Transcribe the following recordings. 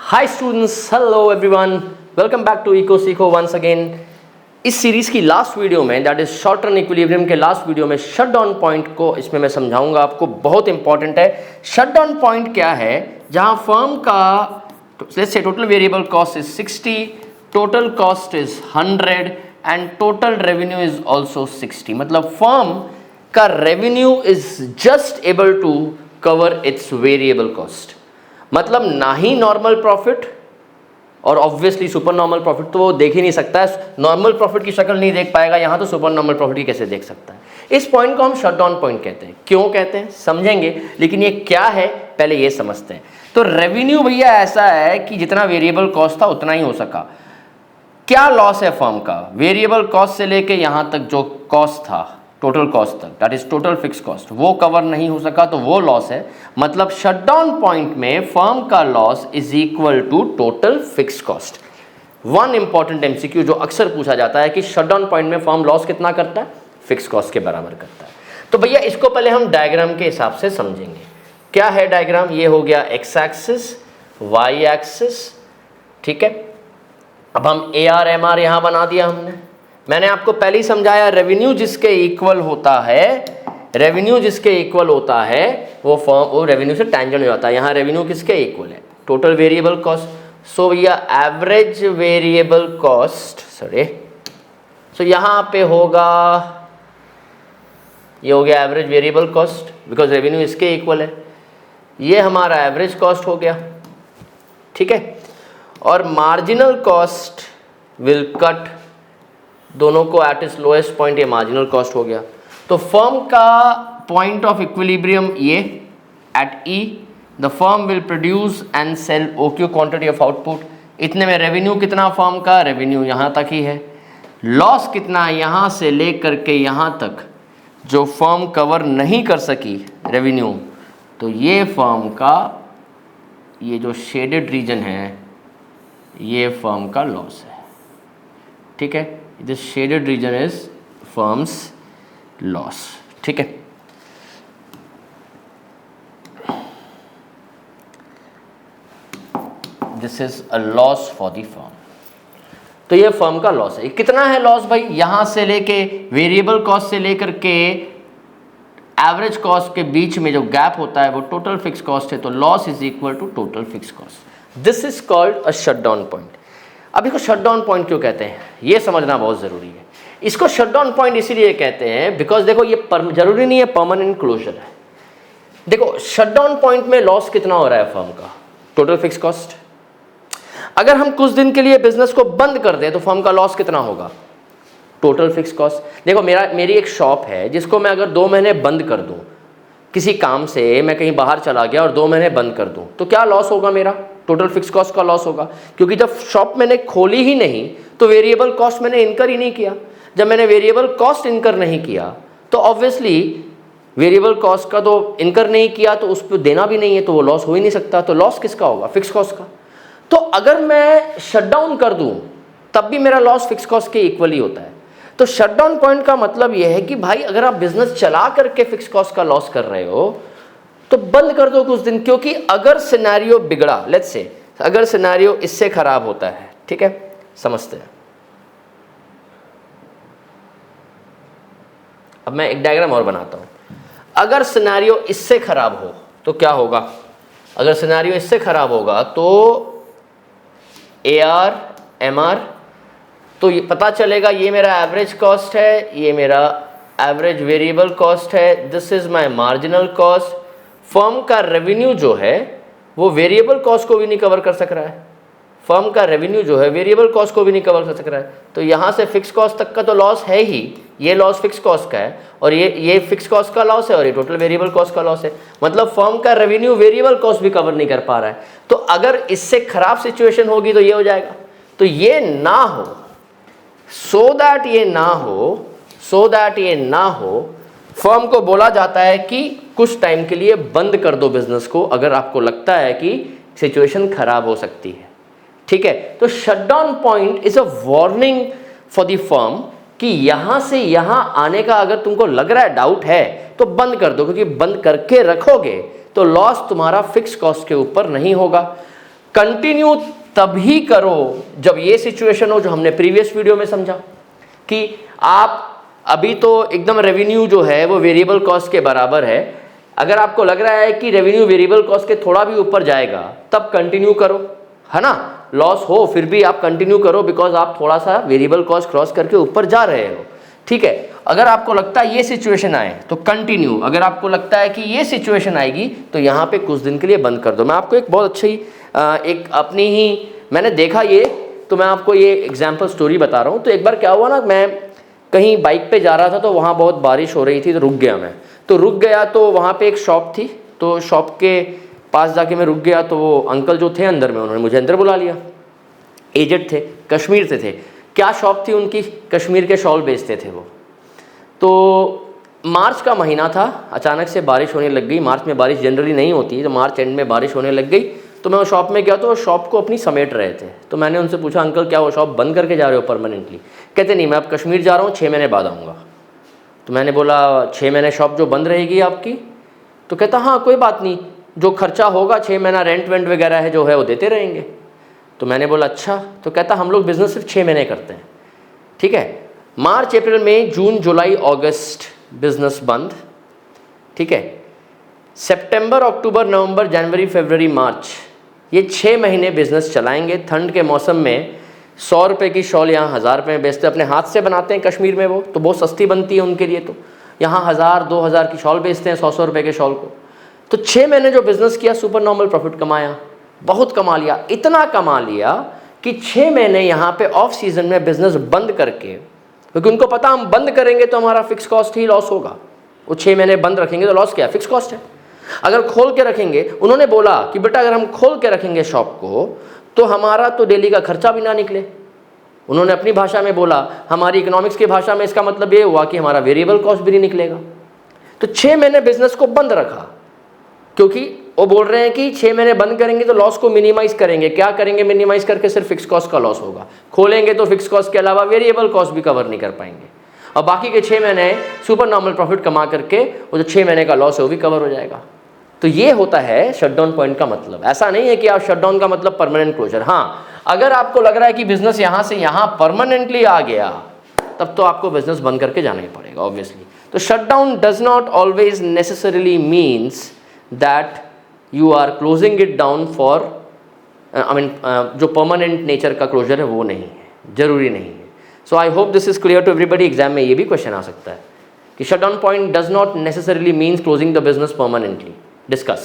Hi students, hello everyone, welcome back to eco सीखो once again. इस series की last video में, that is short term equilibrium के last video में shut down point को इसमें मैं समझाऊंगा आपको, बहुत इंपॉर्टेंट है। शट डाउन पॉइंट क्या है? जहां फर्म का let's say total variable cost is 60, total cost is 100 and total revenue is also 60। मतलब फर्म का revenue is just able to cover its variable cost. मतलब ना ही नॉर्मल प्रॉफिट और ऑब्वियसली सुपर नॉर्मल प्रॉफिट तो वो देख ही नहीं सकता है, नॉर्मल प्रॉफिट की शक्ल नहीं देख पाएगा, यहाँ तो सुपर नॉर्मल प्रॉफिट की कैसे देख सकता है। इस पॉइंट को हम शट डाउन पॉइंट कहते हैं। क्यों कहते हैं समझेंगे, लेकिन ये क्या है पहले ये समझते हैं। तो रेवेन्यू भैया ऐसा है कि जितना वेरिएबल कॉस्ट था उतना ही हो सका। क्या लॉस है फर्म का? वेरिएबल कॉस्ट से लेके यहाँ तक जो कॉस्ट था टोटल कॉस्ट तक, that is total fix cost, वो कवर नहीं हो सका तो वो लॉस है। मतलब शटडाउन पॉइंट में फर्म का loss is equal to total fix cost. One important MCQ जो अक्सर पूछा जाता है कि शटडाउन पॉइंट में फर्म लॉस कितना करता है? फिक्स कॉस्ट के बराबर करता है। तो भैया इसको पहले हम डायग्राम के हिसाब से समझेंगे। क्या है डायग्राम? ये हो गया एक्स एक्सिस, वाई एक्सिस, ठीक है। अब हम AR MR यहां बना दिया हमने। मैंने आपको पहले ही समझाया, रेवेन्यू जिसके इक्वल होता है, रेवेन्यू जिसके इक्वल होता है वो रेवेन्यू से टैंजेंट हो जाता है। यहाँ रेवेन्यू किसके इक्वल है? Total variable cost. सो भैया एवरेज वेरिएबल कॉस्ट, सो यहाँ पे होगा, ये हो गया average variable cost because revenue इसके इक्वल है। ये हमारा एवरेज कॉस्ट हो गया, ठीक है। और मार्जिनल कॉस्ट विल कट दोनों को एट इट्स लोएस्ट पॉइंट, ये मार्जिनल कॉस्ट हो गया। तो फर्म का पॉइंट ऑफ इक्विलिब्रियम ये at E, the firm will produce and sell OQ quantity of output. इतने में रेवेन्यू कितना फर्म का? रेवेन्यू यहाँ तक ही है। लॉस कितना? यहाँ से लेकर के यहाँ तक जो फर्म कवर नहीं कर सकी रेवेन्यू, तो ये फर्म का ये जो शेडेड रीजन है ये फर्म का लॉस है, ठीक है। This shaded region is firms loss, ठीक है। This is a loss for the firm. तो ये फर्म का लॉस है। कितना है लॉस भाई? यहां से लेके वेरिएबल कॉस्ट से लेकर के एवरेज कॉस्ट के बीच में जो गैप होता है वो टोटल फिक्स कॉस्ट है। तो loss is equal to total fix cost. This is called a shutdown point. अब इसको शटडाउन पॉइंट क्यों कहते हैं ये समझना बहुत ज़रूरी है। इसको शटडाउन पॉइंट इसीलिए कहते हैं बिकॉज देखो ये जरूरी नहीं है परमानेंट क्लोजर है। देखो शटडाउन पॉइंट में लॉस कितना हो रहा है फर्म का? Total fix cost. अगर हम कुछ दिन के लिए बिजनेस को बंद कर दें तो फर्म का लॉस कितना होगा? Total fix cost. देखो मेरी एक शॉप है जिसको मैं अगर 2 महीने बंद कर दूं, किसी काम से मैं कहीं बाहर चला गया और 2 महीने बंद कर दूं, तो क्या लॉस होगा मेरा? टोटल फिक्स कॉस्ट का लॉस होगा, क्योंकि जब शॉप मैंने खोली ही नहीं तो वेरिएबल कॉस्ट मैंने इनकर ही नहीं किया। जब मैंने वेरिएबल कॉस्ट इनकर नहीं किया तो ऑब्वियसली वेरिएबल कॉस्ट का तो इनकर नहीं किया तो उस पर देना भी नहीं है, तो वो लॉस हो ही नहीं सकता। तो लॉस किसका होगा? फिक्स कॉस्ट का। तो अगर मैं शटडाउन कर दूं तब भी मेरा लॉस फिक्स कॉस्ट के इक्वल ही होता है। तो शटडाउन पॉइंट का मतलब यह है कि भाई अगर आप बिजनेस चला करके फिक्स कॉस्ट का लॉस कर रहे हो तो बंद कर दो कुछ दिन, क्योंकि अगर सिनेरियो बिगड़ा, लेट्स से अगर सिनेरियो इससे खराब होता है, ठीक है, समझते हैं। अब मैं एक डायग्राम और बनाता हूं। अगर सिनेरियो इससे खराब हो तो क्या होगा? अगर सिनेरियो इससे खराब होगा तो AR MR, तो ये पता चलेगा ये मेरा एवरेज कॉस्ट है, ये मेरा एवरेज वेरिएबल कॉस्ट है, this is my marginal cost. Firm का रेवेन्यू जो है वो वेरिएबल कॉस्ट को भी नहीं कवर कर सक रहा है। फर्म का रेवेन्यू जो है वेरिएबल कॉस्ट को भी नहीं कवर कर सक रहा है। तो यहाँ से फिक्स कॉस्ट तक का तो लॉस है ही, ये लॉस फिक्स कॉस्ट का है और ये फिक्स कॉस्ट का लॉस है और ये टोटल वेरिएबल कॉस्ट का लॉस है। मतलब फर्म का रेवेन्यू वेरिएबल कॉस्ट भी कवर नहीं कर पा रहा है। तो अगर इससे खराब सिचुएशन होगी तो ये हो जाएगा। तो ये ना हो, सो दैट ये ना हो, फर्म को बोला जाता है कि कुछ टाइम के लिए बंद कर दो बिजनेस को अगर आपको लगता है कि सिचुएशन खराब हो सकती है, ठीक है। तो shutdown point is a warning for the firm कि यहां से यहां आने का अगर तुमको लग रहा है, डाउट है, तो बंद कर दो, क्योंकि बंद करके रखोगे तो लॉस तुम्हारा फिक्स कॉस्ट के ऊपर नहीं होगा। कंटिन्यू तभी करो जब ये सिचुएशन हो जो हमने प्रीवियस वीडियो में समझा कि आप अभी तो एकदम रेवेन्यू जो है वो वेरिएबल कॉस्ट के बराबर है। अगर आपको लग रहा है कि रेवेन्यू वेरिएबल कॉस्ट के थोड़ा भी ऊपर जाएगा तब कंटिन्यू करो, है ना। लॉस हो फिर भी आप कंटिन्यू करो, बिकॉज आप थोड़ा सा वेरिएबल कॉस्ट क्रॉस करके ऊपर जा रहे हो, ठीक है। अगर आपको लगता है ये सिचुएशन आए तो कंटिन्यू, अगर आपको लगता है कि ये सिचुएशन आएगी तो यहाँ पे कुछ दिन के लिए बंद कर दो। मैं आपको एक बहुत अच्छी एक अपनी ही मैंने देखा ये, तो मैं आपको ये एग्जाम्पल स्टोरी बता रहा हूँ। तो एक बार क्या हुआ ना, मैं कहीं बाइक पे जा रहा था तो वहाँ बहुत बारिश हो रही थी, तो रुक गया मैं। तो रुक गया तो वहाँ पे एक शॉप थी, तो शॉप के पास जाके मैं रुक गया। तो वो अंकल जो थे अंदर में, उन्होंने मुझे अंदर बुला लिया। एजेड थे, कश्मीर से थे। क्या शॉप थी उनकी? कश्मीर के शॉल बेचते थे वो। तो मार्च का महीना था, अचानक से बारिश होने लग गई। मार्च में बारिश जनरली नहीं होती, तो मार्च एंड में बारिश होने लग गई। तो मैं वो शॉप में गया तो शॉप को अपनी समेट रहे थे। तो मैंने उनसे पूछा, अंकल क्या वो शॉप बंद करके जा रहे हो परमानेंटली? कहते नहीं, मैं अब कश्मीर जा रहा हूँ, 6 महीने बाद आऊँगा। तो मैंने बोला 6 महीने शॉप जो बंद रहेगी आपकी? तो कहता हाँ कोई बात नहीं, जो खर्चा होगा 6 महीना रेंट वेंट वगैरह है जो है वो देते रहेंगे। तो मैंने बोला अच्छा। तो कहता हम लोग बिज़नेस सिर्फ 6 महीने करते हैं, ठीक है। मार्च अप्रैल मई जून जुलाई अगस्त बिजनेस बंद, ठीक है। सितंबर अक्टूबर नवंबर जनवरी फरवरी मार्च, ये 6 महीने बिजनेस चलाएंगे। ठंड के मौसम में 100 रुपये की शॉल यहाँ 1000 रुपये में बेचते, अपने हाथ से बनाते हैं कश्मीर में, वो तो बहुत सस्ती बनती है उनके लिए। तो यहाँ 1000 2000 की शॉल बेचते हैं, 100 रुपये के शॉल को। तो 6 महीने जो बिज़नेस किया, सुपर नॉर्मल प्रॉफिट कमाया, बहुत कमा लिया। इतना कमा लिया कि 6 महीने यहाँ पे ऑफ सीजन में बिज़नेस बंद करके, क्योंकि उनको पता हम बंद करेंगे तो हमारा फिक्स कॉस्ट ही लॉस होगा। वो 6 महीने बंद रखेंगे तो लॉस क्या है? फिक्स कॉस्ट है। अगर खोल के रखेंगे, उन्होंने बोला कि बेटा अगर हम खोल के रखेंगे शॉप को तो हमारा तो डेली का खर्चा भी ना निकले। उन्होंने अपनी भाषा में बोला, हमारी इकोनॉमिक्स की भाषा में इसका मतलब ये हुआ कि हमारा वेरिएबल कॉस्ट भी नहीं निकलेगा। तो 6 महीने बिजनेस को बंद रखा, क्योंकि वो बोल रहे हैं कि 6 महीने बंद करेंगे तो लॉस को मिनिमाइज करेंगे। क्या करेंगे मिनिमाइज करके? सिर्फ फिक्स कॉस्ट का लॉस होगा। खोलेंगे तो फिक्स कॉस्ट के अलावा वेरिएबल कॉस्ट भी कवर नहीं कर पाएंगे, और बाकी के 6 महीने सुपर नॉर्मल प्रॉफिट कमा करके वो जो 6 महीने का लॉस है वो भी कवर हो जाएगा। तो ये होता है शटडाउन पॉइंट का मतलब। ऐसा नहीं है कि आप शटडाउन का मतलब परमानेंट क्लोजर। हाँ, अगर आपको लग रहा है कि बिजनेस यहाँ से यहाँ परमानेंटली आ गया, तब तो आपको बिजनेस बंद करके जाना ही पड़ेगा ऑब्वियसली। तो shutdown does not always necessarily means that you are closing it down for जो परमानेंट नेचर का क्लोजर है वो नहीं है, जरूरी नहीं है। So I hope this is clear to everybody. Exam में ये भी क्वेश्चन आ सकता है कि shutdown point does not necessarily means closing the business permanently. Discuss,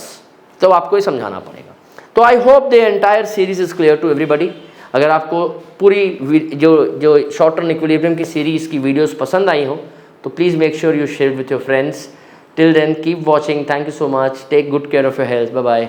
तो आपको ही समझाना पड़ेगा। तो I hope the entire series is clear to everybody. अगर आपको पूरी जो शॉर्ट टर्म इक्विलिब्रियम की सीरीज़ की वीडियोस पसंद आई हो तो please make sure you share with your friends. Till then keep watching. Thank you so much. Take good care of your health. Bye bye.